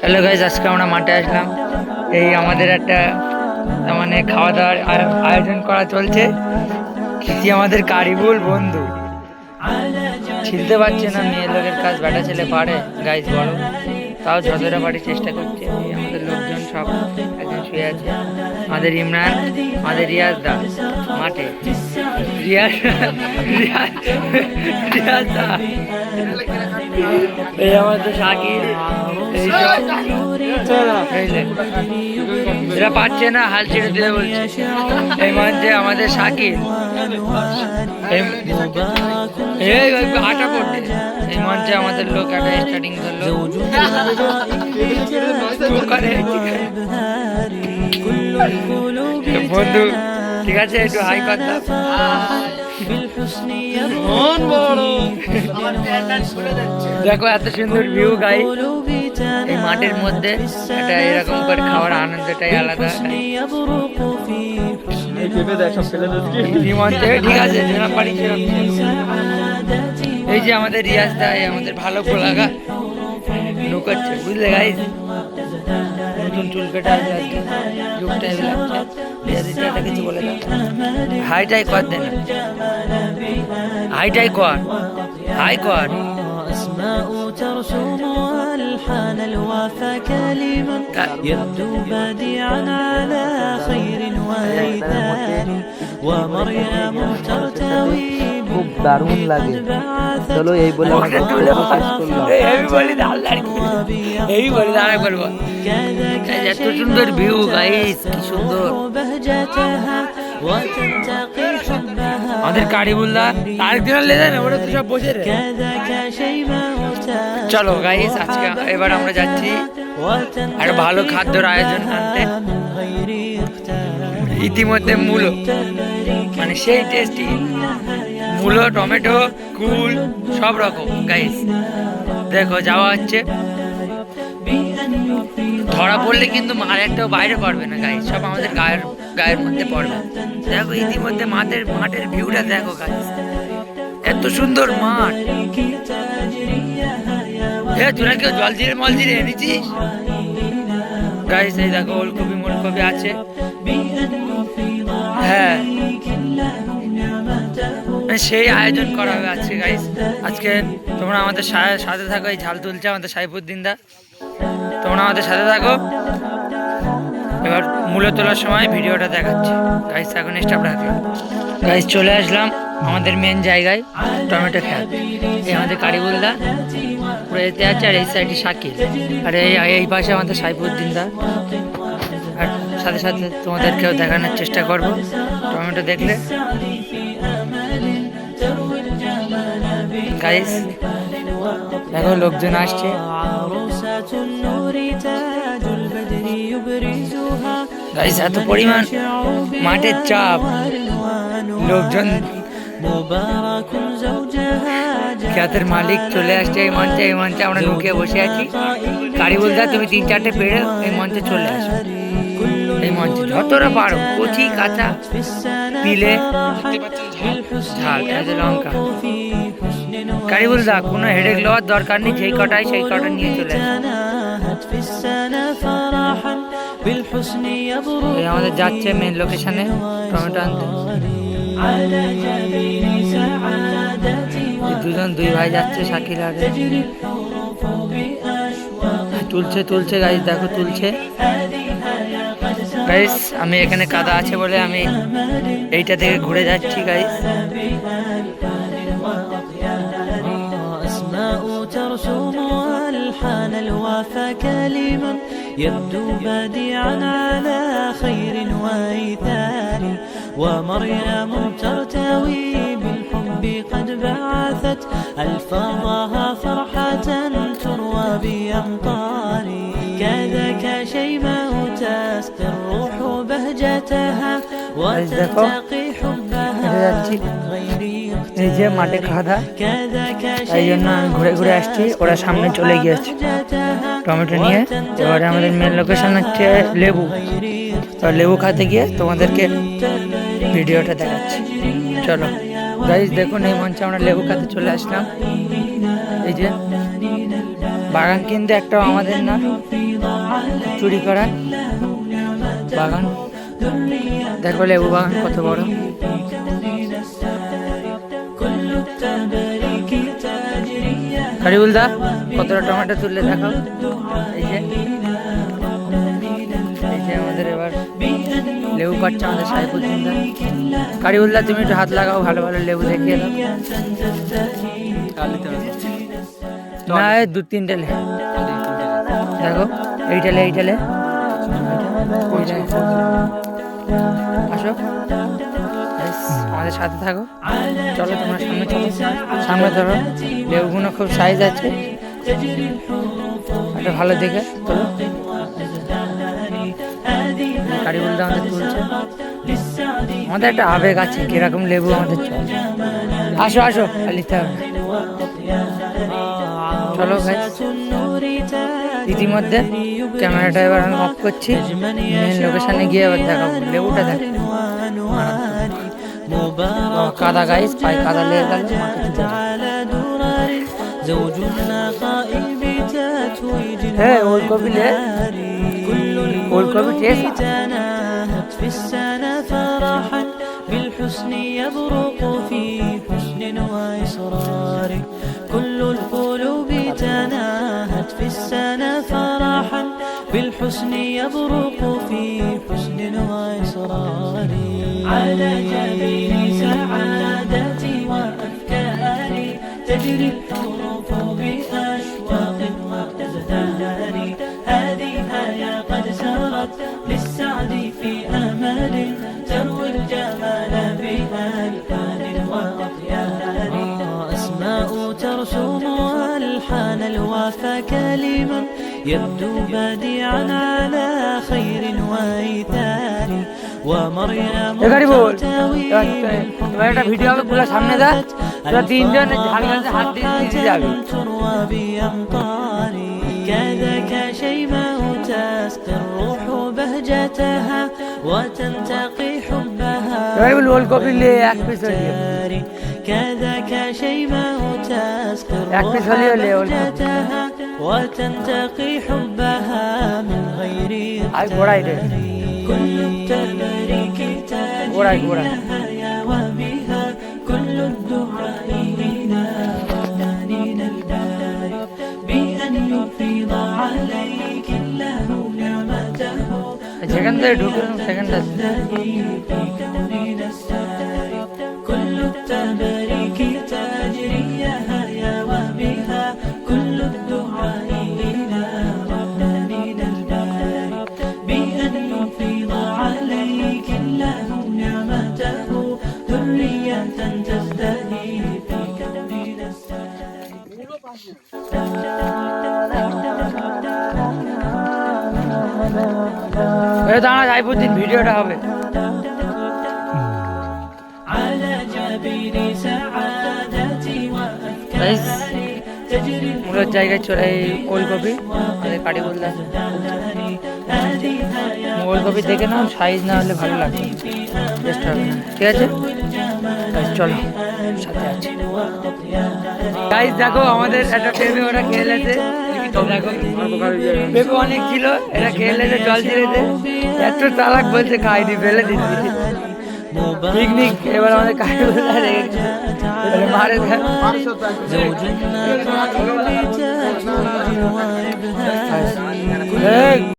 Hello guys, আজকে আমরা মাঠে আসলাম। এই আমাদের একটা মানে খাওয়া দাওয়ার আয়োজন করা চলছে। কি আমাদের কারিবুল বন্ধু ছিলতে পারছে না, মেয়ে লোকের কাজ বেটা ছেলে পারে গাইজ বলো, তাও যতটা পারি চেষ্টা করছে। এই আমাদের লোকজন সব একজন শুয়ে আছে। আমাদের ইমরান, আমাদের রিয়াজ দা মাঠে, রিয়াজ রিয়াজ রিয়াজ দা, এই আমাদের শাকিল, এরা পাচ্ছে না, হাল ছেড়ে দিতে বলছে। এই মঞ্চে আমাদের শাকিল, এই আটা পড়তে, এই মঞ্চে আমাদের লোক একটা স্টার্টিং ধরলো। বন্ধু ঠিক আছে, একটু হাই কথা। দেখো এত সুন্দর ভিউ গাই, এই মাঠের মধ্যে এটা এরকম করে খাওয়ার আনন্দটাই আলাদা। ঠিক আছে, এই যে আমাদের রিয়াজ দা, আমাদের ভালো লাগা লুকাচ্ছে, বুঝলে গাইজ। নতুন চুল কেটে কিছু বলে দাও, হাইটাই কর দে না, হাইটাই কর, হাই কর। أسماء ترسم ألحان الوفا كلما يبدو بديعا على خير وإيثار ومريم ترتوي খুব দারুণ লাগে। চলো এই বলে আমাকে এত সুন্দর ভিউ গাইস, কি সুন্দর। আমাদের কারিবুল্লাহ আরেকদিন লেদার ওরা তো সব বসে রে। চলো গাইস, আজকে এবার আমরা যাচ্ছি আর ভালো খাদ্যর আয়োজন আনতে। ইতিমধ্যে মূলো মানে সেই টেস্টি মূলো, টমেটো, কুল সব রকম গাইস। দেখো যাওয়া হচ্ছে, ধরা পড়লে কিন্তু মার একটাও বাইরে পড়বে না গাইস, সব আমাদের গায়ের মধ্যে পড়বে। দেখো ইতিমধ্যে মাঠের ভিউটা দেখো গাইস, এত সুন্দর মাঠ। তোরা কেউ জলজিরে মলজিরে এনেছিস গাইস? এই দেখো ওলকপি মোলকপি আছে। হ্যাঁ, সেই আয়োজন করা হবে আজকে গাইস। আজকে তোমরা আমাদের সাথে থাকো, এই ঝাল তুলছে আমাদের সাইফুদ্দিন দা, তোমরা আমাদের সাথে থাকো। এবার মূল্য তোলার সময় ভিডিওটা দেখাচ্ছি গাইস। এখন স্টাফ রাখলাম গাইস, চলে আসলাম আমাদের মেন জায়গায়, টমেটো খেত। এই আমাদের কারিবুল দা পুরো এতে আছে, আর এই সাইডে শাকিল, আর এই পাশে আমাদের সাইফুদ্দিন দা। আর সাথে সাথে তোমাদেরকেও দেখানোর চেষ্টা করব টমেটো দেখলে গাইস। দেখো লোকজন আসছে গাইস, এত পরিমাণ মাঠের চাপ, লোকজন। খেতের মালিক চলে আসছে এই মঞ্চে। এই মঞ্চে আমরা লুকিয়ে বসে আছি। কারিবুল দা তুমি 3-4টে পেড়ে এই মঞ্চে চলে আসো। এই মঞ্চে যতটা পারো, কচি কাঁচা পিলে ঝাল, লঙ্কা। কারিবুল দা কোনো হেডেক লওয়ার দরকার নেই, যেই কটাই সেই কটা নিয়ে চলে আসো। আমাদের যাচ্ছে মেন লোকেশনে টমেটো আনতে। দুই ভাই যাচ্ছে, শাকিল আগে তুলছে গাইস। দেখো তুলছে গাইস। আমি এখানে কাদা আছে বলে আমি এইটা থেকে ঘুরে যাচ্ছি গাইস। ترسم ألحان الوفا كلما يبدو بديعا على خير وإيثار ومريم ترتوي بالحب قد بعثت ألفاظها فرحة تروى بأمطار كذاك شيماء تسقي الروح بهجتها وتتقي حبها غير এই যে মাঠে খাদা, তাই জন্য আমি ঘুরে ঘুরে আসছি। ওরা সামনে চলে গিয়েছে টমেটো নিয়ে। এবারে আমাদের মেন লোকেশন হচ্ছে লেবু। তো লেবু খাতে গিয়ে তোমাদেরকে ভিডিওটা দেখাচ্ছি। চলো গাইস, দেখুন এই মঞ্চে আমরা লেবু খাতে চলে আসলাম। এই যে বাগান কিন্তু একটাও আমাদের না, চুরি করা বাগান। দেখো লেবু বাগান কত বড়। কারিবুল দা কতটা টমেটো তুললে দেখো। এই যে আমাদের এবার লেবু কাটছে আমাদের সাইফুদ্দিন দা। কারিবুল দা তুমি একটু হাত লাগাও, ভালো ভালো লেবু দেখিয়ে দাও। না এই 2-3টে দেখো, এইটালে আসো আমাদের সাথে থাকো। চলো তোমরা সামনে ধরো। লেবুগুলো খুব সাইজ আছে, একটা ভালো দেখে তোলো। কারিবুল দা আমাদের তুলছে। আমাদের একটা আবেগ আছে, কিরকম লেবু আমাদের চলে। আসো আর লিখতে হবে। চলো ভাই, ইতিমধ্যে ক্যামেরাটা এবার আমি অফ করছি। মেন লোকেশনে গিয়ে এবার দেখাবো লেবুটা। দেখ কাদা গাইস, পায়ে কাদা লেগে গেল। হ্যাঁ ওলকপি লে, ওলকপি টেস্ট। بالحسن يبرق في حسن وإصرار كل القلوب تناهت في السنة فرحا بالحسن يبرق في حسن وإصرار على جبين سعادتي وأفكاري تجري الحروف بأشواق وأزدهار هذه يا قد سرت للسعد في أمل تروي الجمال بألحان وأطيار أسماء ترسم ألحان الوفا كلما يبدو بديعا على خير وإيثار ومريم ترتوي تروى بأمطار كذاك شيماء تسقي الروح بهجتها وتنتقي حبها كذاك شيماء تسقي الروح بهجتها وتنتقي حبها من غير اختيار كل التباريك تجري لها يا وبها كل الدعاء إلى رحمن الباري بأن يفيض عليك الله نعمته في كوننا الساري كل التباريك تجري يا وبها كل الدعاء إلى رحمن الباري بأن يفيض عليك الله نعمته ذرية تزدهي في كوننا দাঁড়া সাইফুদ্দিন, ভিডিওটা হবে। على جبين سعادتي وأفكاري تجري মূলের জায়গায় চলে এই ওলকপি আমাদের কারিবুল দা। ওলকপি দেখে নাও, সাইজ না হলে ভালো লাগবে, টেস্ট হবে না। ঠিক আছে চলো, সাথে আছি গাইস। দেখো আমাদের একটা পেঁপে ওরা খেয়ে লেছে। দেখো পেঁপে অনেক ছিল, এটা খেয়ে লেছে, জল ছিঁড়েছে। এত চালাক বলছে খাইনি, ফেলে দিচ্ছি। পিকনিক এবার আমাদের কারিবুল দা রেখেছে, মারে দেয়।